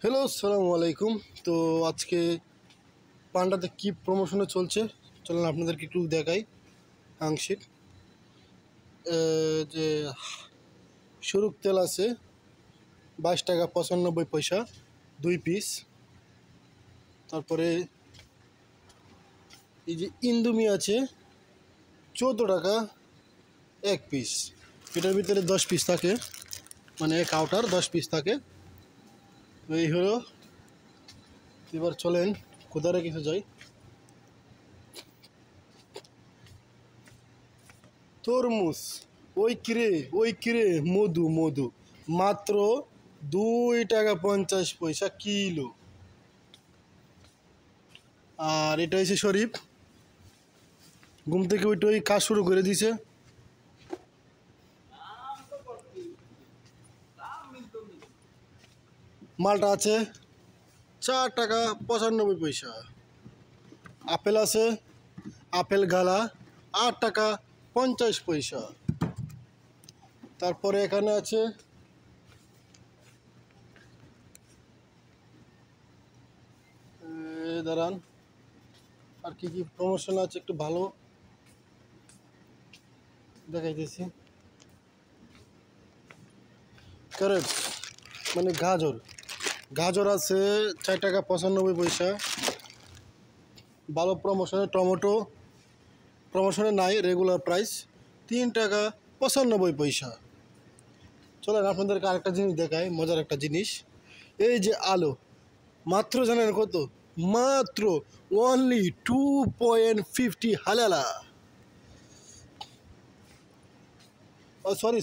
Hello, আসসালামু আলাইকুম। তো আজকে পান্ডাতে কি প্রমোশনে চলছে চলেন আপনাদেরকে একটু দেখাই আংশিক। যে সরুক তেল আছে 22 টাকা 95 পয়সা 2 পিস। তারপরে এই যে ইন্দুমি আছে 14 টাকা 1 পিস। এটার ভিতরে 10 পিস থাকে, মানে এক আউটার 10 পিস থাকে। তো এই হলো। এবার চলেন কোথায় কিছু যাই। তরমুজ ওই কিরে মধু মাত্র 2 টাকা 50 পয়সা কিলো। আর এটা হচ্ছে শরীফ, ঘুম থেকে ওইটা ওই কাজ শুরু করে দিছে। মালটা আছে 4 টাকা 95 পয়সা। আপেল আছে, আপেল গালা 8 টাকা 50 পয়সা। তারপরে এখানে আছে দাঁড়ান, আর কি কি প্রমোশন আছে একটু ভালো দেখাইতেছি। ক্যারেট মানে গাজর আছে 4 টাকা 95 পয়সা। ভালো প্রমোশনে টমেটো প্রমোশনে নাই, রেগুলার প্রাইস 3 টাকা 95 পয়সা। চলেন আপনাদেরকে আরেকটা জিনিস দেখাই, মজার একটা জিনিস। এই যে আলু মাত্র জানেন কত? মাত্র অনলি 2.50 হালালা। ও সরি,